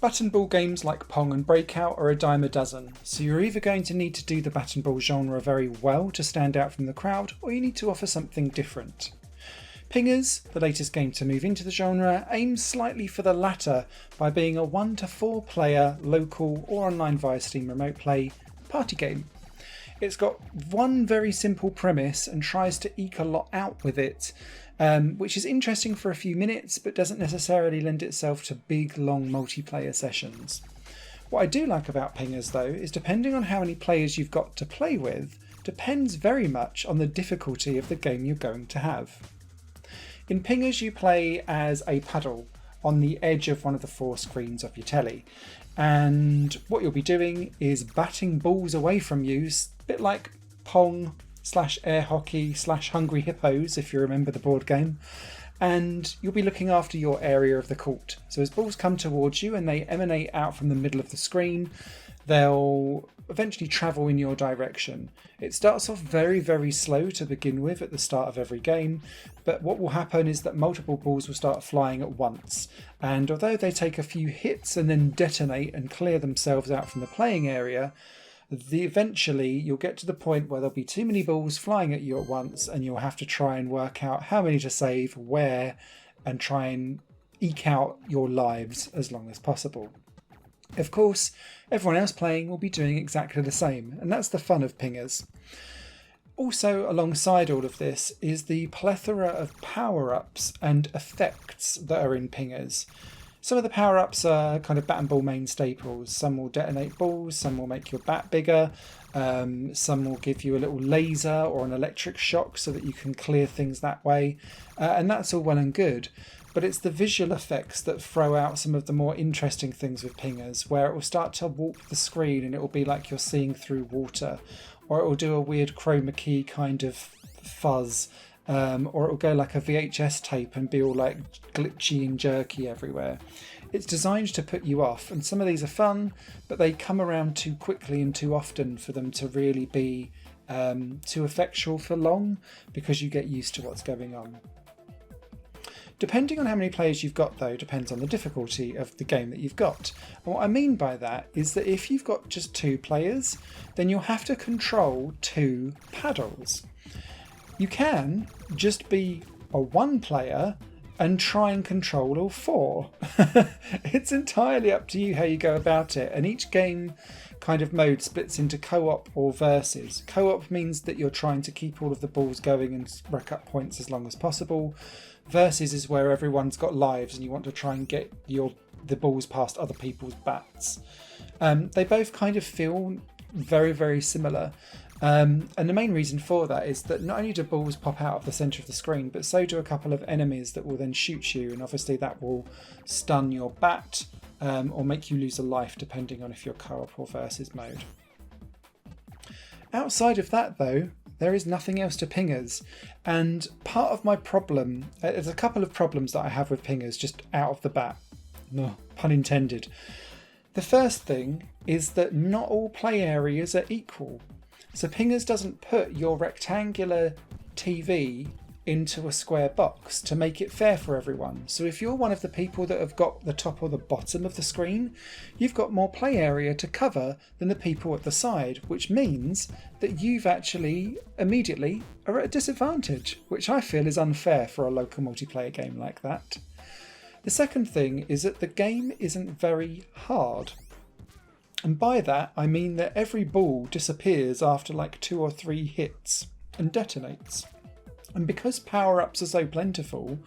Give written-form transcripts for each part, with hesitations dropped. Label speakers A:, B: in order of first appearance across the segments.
A: Bat and ball games like Pong and Breakout are a dime a dozen, so you're either going to need to do the bat and ball genre very well to stand out from the crowd, or you need to offer something different. Pingers, the latest game to move into the genre, aims slightly for the latter by being a 1 to 4 player, local or online via Steam Remote Play, party game. It's got one very simple premise and tries to eke a lot out with it, which is interesting for a few minutes but doesn't necessarily lend itself to big long multiplayer sessions. What I do like about Pingers though is depending on how many players you've got to play with depends very much on the difficulty of the game you're going to have. In Pingers you play as a paddle on the edge of one of the 4 screens of your telly, and what you'll be doing is batting balls away from you, a bit like Pong / air hockey / Hungry Hippos if you remember the board game, and you'll be looking after your area of the court. So as balls come towards you and they emanate out from the middle of the screen, they'll eventually travel in your direction. It starts off very, very slow to begin with at the start of every game, but what will happen is that multiple balls will start flying at once, and although they take a few hits and then detonate and clear themselves out from the playing area, eventually you'll get to the point where there'll be too many balls flying at you at once and you'll have to try and work out how many to save, where, and try and eke out your lives as long as possible. Of course, everyone else playing will be doing exactly the same, and that's the fun of Pingers. Also, alongside all of this is the plethora of power-ups and effects that are in Pingers. Some of the power-ups are kind of bat and ball main staples. Some will detonate balls, some will make your bat bigger, some will give you a little laser or an electric shock so that you can clear things that way, and that's all well and good. But it's the visual effects that throw out some of the more interesting things with Pingers, where it will start to warp the screen and it will be like you're seeing through water, or it will do a weird chroma key kind of fuzz, or it will go like a VHS tape and be all like glitchy and jerky everywhere. It's designed to put you off, and some of these are fun, but they come around too quickly and too often for them to really be too effectual for long, because you get used to what's going on. Depending on how many players you've got though depends on the difficulty of the game that you've got. And what I mean by that is that if you've got just 2 players, then you'll have to control 2 paddles. You can just be a 1 player and try and control all 4. It's entirely up to you how you go about it, and each game kind of mode splits into co-op or versus. Co-op means that you're trying to keep all of the balls going and rack up points as long as possible. Versus is where everyone's got lives and you want to try and get the balls past other people's bats. They both kind of feel very, very similar. And the main reason for that is that not only do balls pop out of the centre of the screen, but so do a couple of enemies that will then shoot you, and obviously that will stun your bat or make you lose a life depending on if you're co-op or versus mode. Outside of that though, there is nothing else to Pingers, and part of my problem, there's a couple of problems that I have with Pingers just out of the bat, no pun intended. The first thing is that not all play areas are equal. So Pingers doesn't put your rectangular TV into a square box to make it fair for everyone. So if you're one of the people that have got the top or the bottom of the screen, you've got more play area to cover than the people at the side, which means that you've actually immediately are at a disadvantage, which I feel is unfair for a local multiplayer game like that. The second thing is that the game isn't very hard. And by that I mean that every ball disappears after like 2 or 3 hits and detonates. And because power-ups are so plentiful,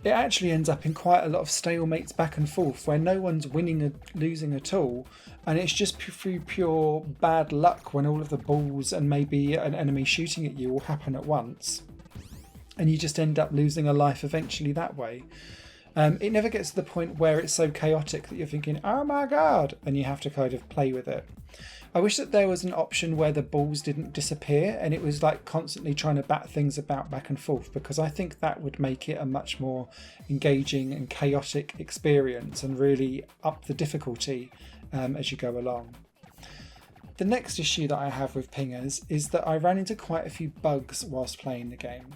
A: it actually ends up in quite a lot of stalemates back and forth where no one's winning or losing at all, and it's just through pure bad luck when all of the balls and maybe an enemy shooting at you will happen at once, and you just end up losing a life eventually that way. It never gets to the point where it's so chaotic that you're thinking, oh my god, and you have to kind of play with it. I wish that there was an option where the balls didn't disappear and it was like constantly trying to bat things about back and forth, because I think that would make it a much more engaging and chaotic experience and really up the difficulty as you go along. The next issue that I have with Pingers is that I ran into quite a few bugs whilst playing the game.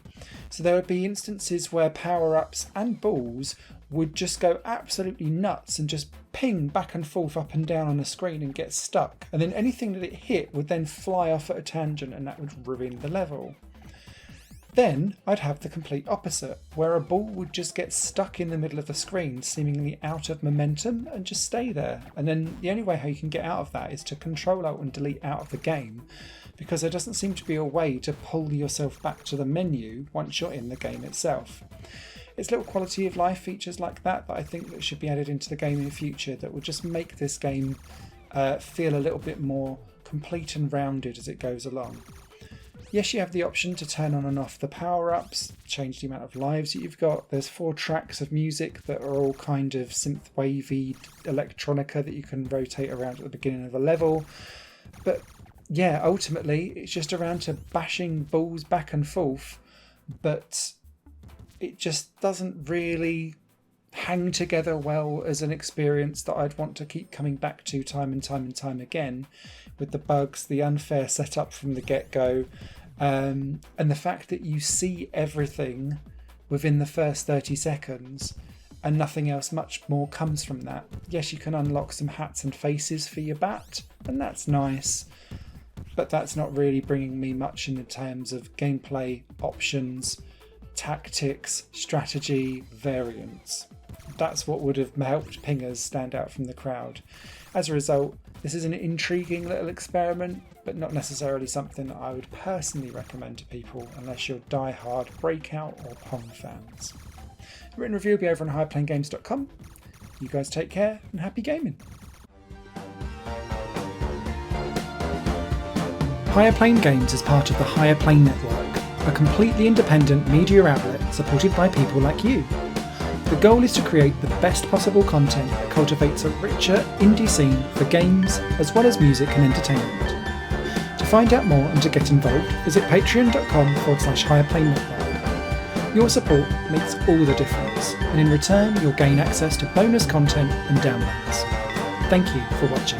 A: So there would be instances where power-ups and balls would just go absolutely nuts and just ping back and forth up and down on the screen and get stuck. And then anything that it hit would then fly off at a tangent and that would ruin the level. Then I'd have the complete opposite, where a ball would just get stuck in the middle of the screen, seemingly out of momentum, and just stay there. And then the only way how you can get out of that is to Control Alt and Delete out of the game, because there doesn't seem to be a way to pull yourself back to the menu once you're in the game itself. It's little quality of life features like that I think that should be added into the game in the future that will just make this game feel a little bit more complete and rounded as it goes along. Yes, you have the option to turn on and off the power-ups, change the amount of lives that you've got. There's 4 tracks of music that are all kind of synth-wavy electronica that you can rotate around at the beginning of the level. But yeah, ultimately it's just around to bashing balls back and forth, but it just doesn't really hang together well as an experience that I'd want to keep coming back to time and time again, with the bugs, the unfair setup from the get-go, and the fact that you see everything within the first 30 seconds and nothing else much more comes from that. Yes, you can unlock some hats and faces for your bat, and that's nice, but that's not really bringing me much in the terms of gameplay options, tactics, strategy, variance. That's what would have helped pingers stand out from the crowd. As a result, this is an intriguing little experiment, but not necessarily something that I would personally recommend to people unless you're die-hard Breakout or Pong fans. The written review will be over on higherplayinggames.com. You guys take care and happy gaming. Higher Plane Games is part of the Higher Plane Network, a completely independent media outlet supported by people like you. The goal is to create the best possible content that cultivates a richer indie scene for games as well as music and entertainment. To find out more and to get involved, visit patreon.com/higherplane-network. Your support makes all the difference, and in return you'll gain access to bonus content and downloads. Thank you for watching.